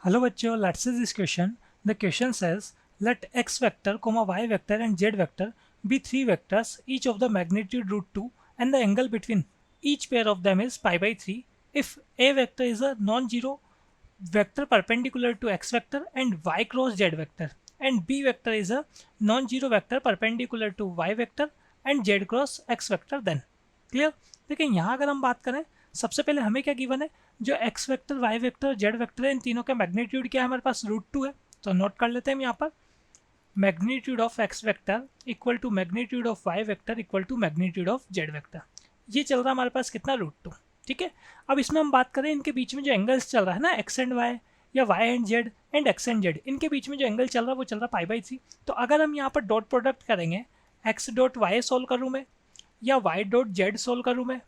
Hello बच्चों, let's see this question. The question says, let x vector, y vector and z vector be three vectors, each of the magnitude root 2 and the angle between each pair of them is pi by 3. If a vector is a non-zero vector perpendicular to x vector and y cross z vector and b vector is a non-zero vector perpendicular to y vector and z cross x vector, then clear. देखिए यहाँ अगर हम बात करें, सबसे पहले हमें क्या गिवन है, जो एक्स वेक्टर वाई वेक्टर और जेड वेक्टर है, इन तीनों का मैग्नीट्यूड क्या है हमारे पास, √2 है। तो नोट कर लेते हैं हम यहाँ पर, magnitude of X vector equal to magnitude of Y vector equal to magnitude of Z vector. ये चल रहा है हमारे पास कितना, √2। ठीक है, अब इसमें हम बात करें इनके बीच में जो एंगल्स चल रहा है ना, एक्स एंड वाई या Y and Z and X and Z, इनके बीच में जो एंगल चल रहा है वो चल रहा है पाई बाई 3। तो अगर हम यहाँ पर डॉट प्रोडक्ट करेंगे, एक्स डॉट वाई सोल्व करूँ मैं, या वाई डॉट जेड सोल्व करूँ मैं,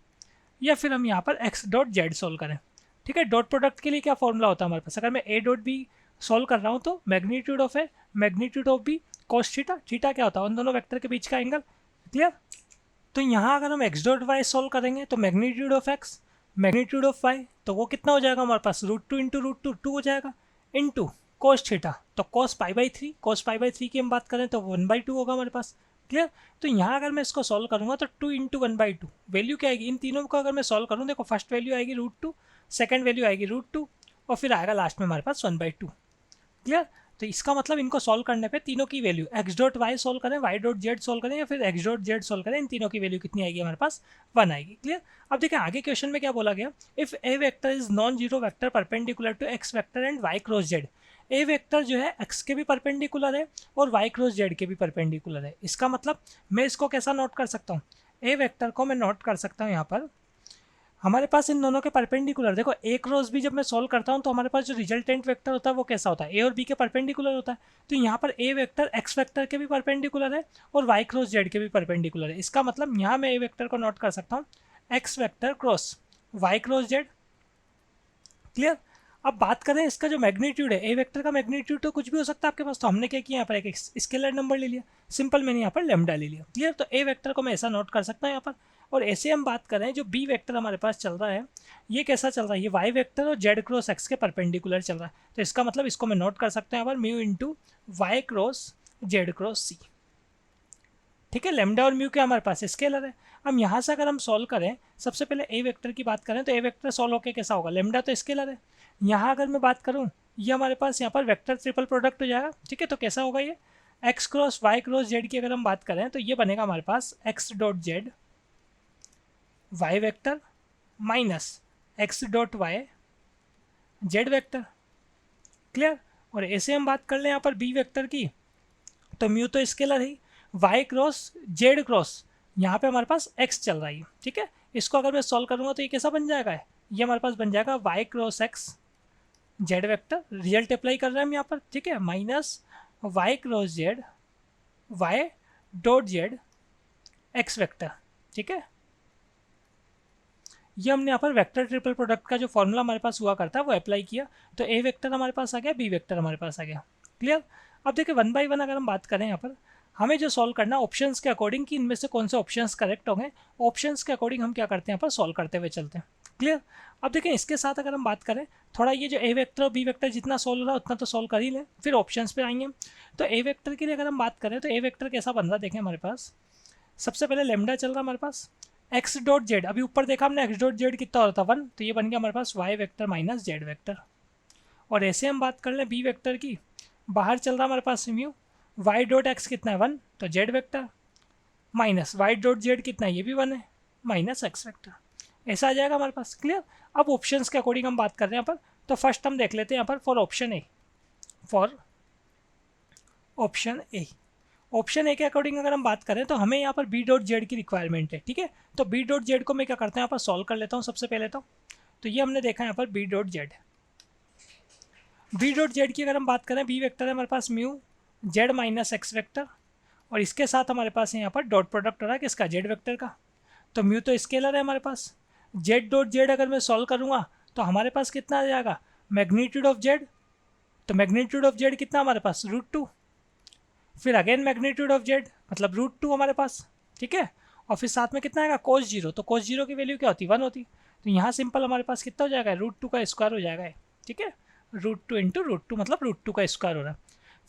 या फिर हम यहाँ पर एक्स डॉट जेड सोल्व करें। ठीक है, डॉट प्रोडक्ट के लिए क्या फॉर्मूला होता है हमारे पास, अगर मैं ए डॉट बी सोल्व कर रहा हूँ तो magnitude of A magnitude of B cos theta, theta क्या होता है उन दोनों वेक्टर के बीच का एंगल। क्लियर। तो यहाँ अगर हम एक्स डॉट वाई सोल्व करेंगे तो magnitude of X magnitude of Y, तो वो कितना हो जाएगा हमारे पास, √2 इंटू √2 2 हो जाएगा, इंटू कॉस थीटा, तो cos pi by 3, cos pi by 3 की हम बात करें तो 1/2 होगा हमारे पास। क्लियर। तो यहाँ अगर मैं इसको सॉल्व करूँगा तो 2 इंटू 1/2 वैल्यू क्या आएगी, इन तीनों को अगर मैं सॉल्व करूँ, देखो फर्स्ट वैल्यू आएगी √2, सेकंड वैल्यू आएगी √2 और फिर आएगा लास्ट में हमारे पास 1/2। क्लियर। तो इसका मतलब इनको सॉल्व करने पे तीनों की value, X dot Y solve करें, वाई डॉट जेड सोल्व करें या फिर एक्स डॉट जेड सोल्व करें, इन तीनों की वैल्यू कितनी आएगी हमारे पास, 1 आएगी। क्लियर। अब देखिए आगे क्वेश्चन में क्या बोला गया, if A vector is non zero vector perpendicular to X vector and Y cross Z, A vector जो है एक्स के भी परपेंडिकुलर है और वाई क्रॉस जेड के भी परपेंडिकुलर है। इसका मतलब मैं इसको कैसा नोट कर सकता हूँ, ए वेक्टर को मैं नोट कर सकता हूँ यहाँ पर, हमारे पास इन दोनों के परपेंडिकुलर, देखो ए क्रॉस बी जब मैं सॉल्व करता हूँ तो हमारे पास जो रिजल्टेंट वेक्टर होता है वो कैसा होता है, ए और बी के परपेंडिकुलर होता है। तो यहाँ पर ए वेक्टर एक्स वेक्टर के भी परपेंडिकुलर है और वाई क्रॉस जेड के भी परपेंडिकुलर है। इसका मतलब यहाँ मैं ए वेक्टर को नोट कर सकता हूँ X vector cross Y cross Z. Clear. अब बात करें इसका जो मैग्नीट्यूड है, ए वेक्टर का मैग्नीट्यूड तो कुछ भी हो सकता है आपके पास, तो हमने क्या किया यहाँ पर एक स्केलर नंबर ले लिया, सिंपल मैंने यहाँ पर लेमडा ले लिया। क्लियर। तो ए वेक्टर को मैं ऐसा नोट कर सकता हूँ यहाँ पर। और ऐसे हम बात करें जो बी वेक्टर हमारे पास चल रहा है, ये कैसा चल रहा है, ये वाई वेक्टर और जेड क्रॉस एक्स के परपेंडिकुलर चल रहा है। तो इसका मतलब इसको मैं नोट कर सकता हूँ यहाँ पर mu into y cross z cross c. ठीक है, लेमडा और म्यू क्या हमारे पास स्केलर है। हम यहाँ से अगर हम सॉल्व करें, सबसे पहले ए वेक्टर की बात करें तो ए वेक्टर सॉल्व होकर कैसा होगा, लेमडा तो स्केलर है। यहाँ अगर मैं बात करूँ, ये हमारे पास यहाँ पर वेक्टर ट्रिपल प्रोडक्ट हो जाएगा। ठीक है, तो कैसा होगा ये, x cross Y cross z की अगर हम बात करें तो ये बनेगा हमारे पास x dot Z y vector minus x dot y z vector. Clear. और ऐसे हम बात कर लें यहाँ पर बी वेक्टर की, तो म्यू तो स्केलर है, वाई क्रॉस जेड क्रॉस यहाँ पे हमारे पास एक्स चल रहा है। ठीक है, इसको अगर मैं सॉल्व करूँगा तो ये कैसा बन जाएगा, ये हमारे पास बन जाएगा Y cross X Z vector, result apply कर रहे हैं हम यहाँ पर। ठीक है, minus Y cross Z Y dot Z X vector. ठीक है, ये हमने यहाँ पर वेक्टर ट्रिपल प्रोडक्ट का जो फॉर्मूला हमारे पास हुआ करता है वो अप्लाई किया, तो ए वेक्टर हमारे पास आ गया, बी वेक्टर हमारे पास आ गया। क्लियर। अब देखिए 1 बाई 1 अगर हम बात करें यहाँ पर, हमें जो सॉल्व करना है ऑप्शंस के अकॉर्डिंग कि इनमें से कौन से ऑप्शंस करेक्ट होंगे, ऑप्शंस के अकॉर्डिंग हम क्या करते हैं यहाँ पर सॉल्व करते हुए चलते हैं। क्लियर। अब देखें इसके साथ अगर हम बात करें, थोड़ा ये जो ए वेक्टर और बी वेक्टर जितना सॉल्व हो रहा है उतना तो सॉल्व कर ही लें, फिर ऑप्शंस पे आएंगे। तो ए वेक्टर के लिए अगर हम बात करें तो ए वेक्टर कैसा बन रहा है, देखें हमारे पास सबसे पहले लेमडा चल रहा है हमारे पास, एक्स डॉट जेड, अभी ऊपर देखा हमने एक्स डॉट जेड कितना होता था 1, तो ये बन गया हमारे पास y vector minus Z vector. और ऐसे हम बात कर लें बी वेक्टर की, बाहर चल रहा है हमारे पास म्यू, वाई डॉट एक्स कितना है 1, तो Z vector minus Y dot Z कितना है, ये भी 1 है, माइनस एक्स वेक्टर। ऐसा आ जाएगा हमारे पास। क्लियर। अब ऑप्शंस के अकॉर्डिंग हम बात कर रहे हैं यहाँ पर, तो फर्स्ट हम देख लेते हैं यहाँ पर for option A, for option A, option A के अकॉर्डिंग अगर हम बात करें तो हमें यहाँ पर बी डॉट जेड की रिक्वायरमेंट है। ठीक है, तो बी डॉट जेड को मैं क्या करता हूँ यहाँ पर सॉल्व कर लेता हूँ सबसे पहले तो ये हमने देखा यहाँ पर b dot Z, b dot Z की अगर हम बात करें, बी वेक्टर है हमारे पास mu z minus x vector, और इसके साथ हमारे पास यहाँ पर डॉट प्रोडक्ट हो रहा है किसका, जेड वेक्टर का, तो म्यू तो स्केलर है हमारे पास, जेड डॉट जेड अगर मैं सॉल्व करूँगा तो हमारे पास कितना आ जाएगा, मैग्नीट्यूड ऑफ जेड, तो मैग्नीट्यूड ऑफ जेड कितना हमारे पास √2, फिर अगेन मैग्नीट्यूड ऑफ जेड मतलब √2 हमारे पास। ठीक है, और फिर साथ में कितना आएगा cos 0, तो cos 0 की वैल्यू क्या होती है 1 होती, तो यहाँ सिंपल हमारे पास कितना हो जाएगा √2 का स्क्वायर हो जाएगा। ठीक है, √2 इंटू √2 मतलब √2 का स्क्वायर हो रहा है।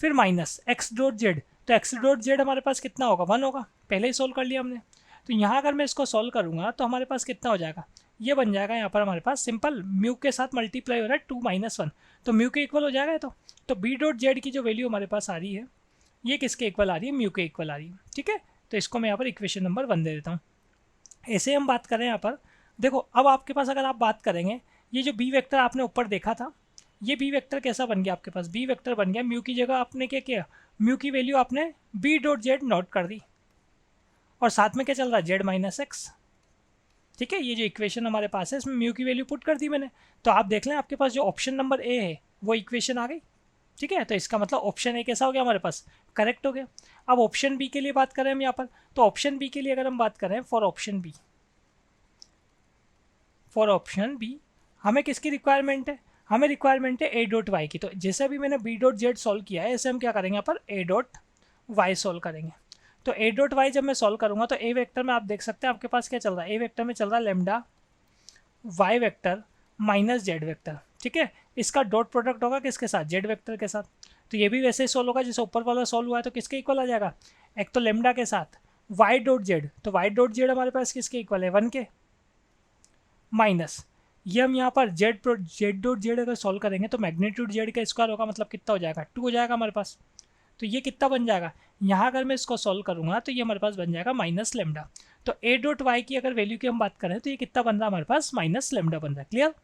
फिर माइनस एक्स डॉट जेड, तो एक्स डॉट जेड हमारे पास कितना होगा, 1 होगा, पहले ही सोल्व कर लिया हमने। तो यहाँ अगर मैं इसको सोल्व करूँगा तो हमारे पास कितना हो जाएगा, ये बन जाएगा यहाँ पर हमारे पास सिंपल म्यू के साथ मल्टीप्लाई हो रहा है 2 - 1, तो म्यू के इक्वल हो जाएगा ये तो बी डॉट जेड की जो वैल्यू हमारे पास आ रही है ये किसके इक्वल आ रही है, म्यू के इक्वल आ रही है। ठीक है, तो इसको मैं यहाँ पर इक्वेशन नंबर 1 दे देता हूँ। ऐसे हम बात करें यहाँ पर, देखो अब आपके पास अगर आप बात करेंगे ये जो बी वेक्टर आपने ऊपर देखा था, ये बी वेक्टर कैसा बन गया आपके पास, बी वेक्टर बन गया म्यू की जगह आपने क्या किया, म्यू की वैल्यू आपने बी डॉट जेड नोट कर दी और साथ में क्या चल रहा है, जेड माइनस एक्स। ठीक है, ये जो इक्वेशन हमारे पास है इसमें म्यू की वैल्यू पुट कर दी मैंने, तो आप देख लें आपके पास जो ऑप्शन नंबर ए है वो इक्वेशन आ गई। ठीक है, तो इसका मतलब ऑप्शन ए कैसा हो गया हमारे पास, करेक्ट हो गया। अब ऑप्शन बी के लिए बात करें हम यहाँ पर, तो ऑप्शन बी के लिए अगर हम बात करें फॉर ऑप्शन बी हमें किसकी रिक्वायरमेंट है, हमें रिक्वायरमेंट है ए डॉट वाई की। तो जैसे अभी मैंने बी डॉट जेड सॉल्व किया है ऐसे हम क्या करेंगे यहाँ पर ए डॉट वाई सॉल्व करेंगे। तो ए डॉट वाई जब मैं सॉल्व करूँगा तो ए वेक्टर में आप देख सकते हैं आपके पास क्या चल रहा है, ए वेक्टर में चल रहा है lambda Y vector minus Z vector. ठीक है, इसका डॉट प्रोडक्ट होगा किसके साथ, जेड वेक्टर के साथ। तो ये भी वैसे ही सॉल्व होगा जैसे ऊपर वाला सॉल्व हुआ है, तो किसके इक्वल आ जाएगा, एक तो लेमडा के साथ वाई डॉट जेड, तो वाई डॉट जेड हमारे पास किसके इक्वल है, 1 के, माइनस ये हम यहाँ पर जेड डॉट जेड अगर सॉल्व करेंगे तो मैग्नीट्यूड जेड का स्क्वायर होगा, मतलब कितना हो जाएगा, 2 हो जाएगा हमारे पास। तो ये कितना बन जाएगा, यहाँ अगर मैं इसको सॉल्व करूँगा तो ये हमारे पास बन जाएगा माइनस लेमडा। तो ए डॉट वाई की अगर वैल्यू की हम बात करें तो ये कितना बन रहा है हमारे पास, माइनस लेमडा बन रहा है। क्लियर,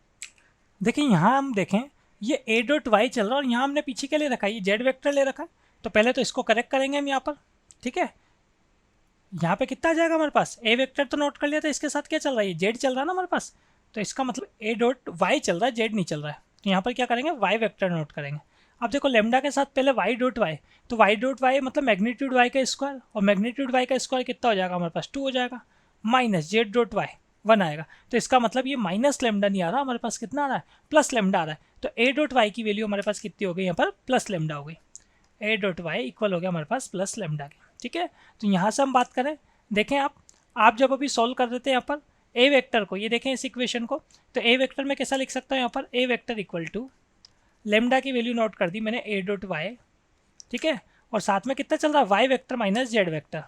देखिए यहाँ हम देखें ये ए डॉट वाई चल रहा है और यहाँ हमने पीछे क्या ले रखा है, ये जेड वेक्टर ले रखा है। तो पहले तो इसको करेक्ट करेंगे हम यहाँ पर। ठीक है, यहाँ पे कितना आ जाएगा हमारे पास, ए वेक्टर तो नोट कर लिया था, इसके साथ क्या चल रहा है, ये जेड चल रहा है ना हमारे पास, तो इसका मतलब ए डॉट वाई चल रहा है, जेड नहीं चल रहा है। तो यहाँ पर क्या करेंगे, वाई वेक्टर नोट करेंगे। अब देखो लेमडा के साथ पहले वाई डॉट वाई, तो वाई डॉट वाई मतलब मैग्नीट्यूड वाई का स्क्वायर, और मैग्नीट्यूड वाई का स्क्वायर कितना हो जाएगा हमारे पास, 2 हो जाएगा, माइनस जेड डॉट वाई 1 आएगा। तो इसका मतलब ये माइनस लेमडा नहीं आ रहा हमारे पास, कितना आ रहा है, प्लस लेमडा आ रहा है। तो ए डॉट वाई की वैल्यू हमारे पास कितनी हो गई यहाँ पर, प्लस लेमडा हो गई, ए डॉट वाई इक्वल हो गया हमारे पास प्लस लेमडा के। ठीक है, तो यहाँ से हम बात करें, देखें आप जब अभी सॉल्व कर देते हैं यहाँ पर ए वेक्टर को, ये देखें इस इक्वेशन को, तो ए वेक्टर में कैसा लिख सकता हूँ यहाँ पर, ए वेक्टर इक्वल टू लेमडा की वैल्यू नोट कर दी मैंने ए डॉट वाई। ठीक है, और साथ में कितना चल रहा है, Y vector minus Z vector,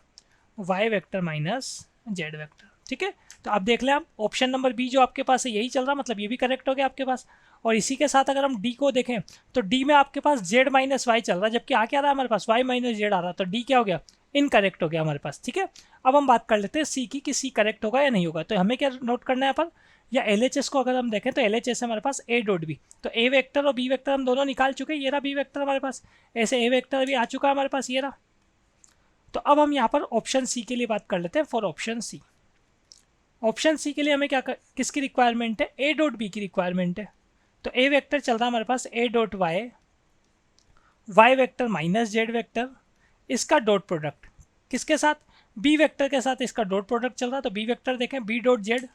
Y vector minus Z vector. ठीक है, तो आप देख लें आप ऑप्शन नंबर बी जो आपके पास है यही चल रहा, मतलब ये भी करेक्ट हो गया आपके पास। और इसी के साथ अगर हम डी को देखें तो डी में आपके पास जेड माइनस वाई चल रहा है, जबकि आ क्या रहा है हमारे पास, वाई माइनस जेड आ रहा है, तो डी क्या हो गया, इनकरेक्ट हो गया हमारे पास। ठीक है, अब हम बात कर लेते हैं सी की, कि सी करेक्ट होगा या नहीं होगा। तो हमें क्या नोट करना है यहाँ पर, या एल एच एस को अगर हम देखें तो एल एच एस है हमारे पास ए डॉट बी, तो ए वेक्टर और बी वेक्टर हम दोनों निकाल चुके हैं, ये रहा बी वेक्टर हमारे पास, ऐसे ए वेक्टर भी आ चुका है हमारे पास, ये रहा। तो अब हम यहाँ पर ऑप्शन सी के लिए बात कर लेते हैं, for option c. Option c के लिए हमें क्या किसकी रिक्वायरमेंट है, ए डॉट बी की रिक्वायरमेंट है। तो ए वेक्टर चल रहा है हमारे पास ए dot Y, y vector minus Z vector, इसका डॉट प्रोडक्ट किसके साथ, बी वेक्टर के साथ इसका डॉट प्रोडक्ट चल रहा है। तो बी वेक्टर देखें, B dot Z,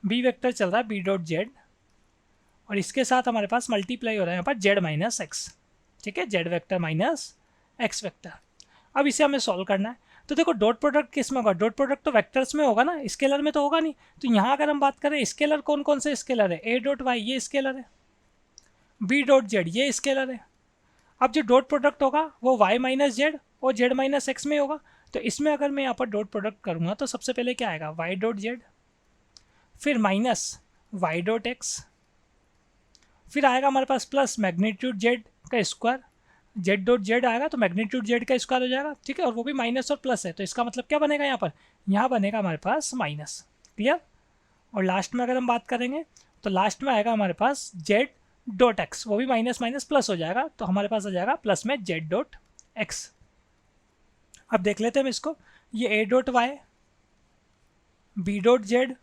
B vector चल रहा है बी डॉट जेड, और इसके साथ हमारे पास मल्टीप्लाई हो रहा है यहाँ पर जेड माइनस एक्स। ठीक है, Z vector minus x vector. अब इसे हमें सॉल्व करना है। तो देखो डॉट प्रोडक्ट किस में होगा, डॉट प्रोडक्ट तो वेक्टर्स में होगा ना, स्केलर में तो होगा नहीं। तो यहाँ अगर हम बात करें स्केलर कौन कौन से स्केलर है, ए डॉट वाई ये स्केलर है, बी डॉट जेड ये स्केलर है। अब जो डॉट प्रोडक्ट होगा वो वाई माइनस जेड और जेड माइनस एक्स में होगा। तो इसमें अगर मैं यहाँ पर डॉट प्रोडक्ट करूँगा तो सबसे पहले क्या आएगा, वाई डॉट जेड, फिर माइनस वाई डॉट एक्स, फिर आएगा हमारे पास प्लस मैग्नीट्यूड जेड का स्क्वायर, जेड डॉट जेड आएगा तो मैग्नीट्यूड जेड का स्क्वायर हो जाएगा। ठीक है, और वो भी माइनस और प्लस है, तो इसका मतलब क्या बनेगा यहाँ पर, यहाँ बनेगा हमारे पास माइनस। क्लियर, और लास्ट में अगर हम बात करेंगे तो लास्ट में आएगा हमारे पास जेड डॉट एक्स, वो भी माइनस माइनस प्लस हो जाएगा, तो हमारे पास आ जाएगा प्लस में जेड डॉट एक्स। अब देख लेते हैं हम इसको, ये A dot Y, B dot Z,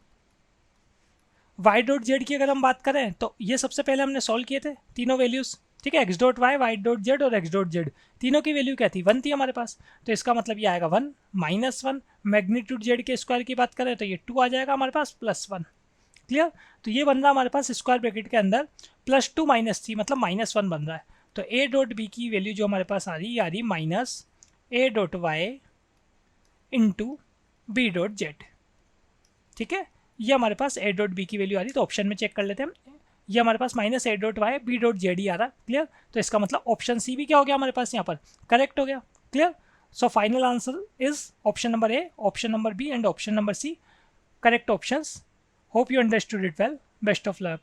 Y dot Z की अगर हम बात करें तो ये सबसे पहले हमने सॉल्व किए थे तीनों वैल्यूज़। ठीक है, X dot Y, Y dot Z और एक्स डॉट जेड, तीनों की वैल्यू क्या थी, 1 थी हमारे पास। तो इसका मतलब ये आएगा 1 माइनस 1, मैग्नीट्यूड जेड के स्क्वायर की बात करें तो ये 2 आ जाएगा हमारे पास प्लस 1। क्लियर, तो ये बन रहा हमारे पास स्क्वायर ब्रैकेट के अंदर +2 -3 मतलब -1 बन रहा है। तो ए डॉट बी की वैल्यू जो हमारे पास आ रही माइनस ए dot Y into B dot Z. ठीक है, ये हमारे पास ए डॉट बी की वैल्यू आ रही, तो ऑप्शन में चेक कर लेते हैं हम, ये हमारे पास माइनस ए dot Y B dot z ही आ रहा है। क्लियर? तो इसका मतलब ऑप्शन सी भी क्या हो गया हमारे पास यहाँ पर, करेक्ट हो गया। Clear? So final answer is option number A, option number B and option number C, correct options. Hope you understood it well. Best of luck.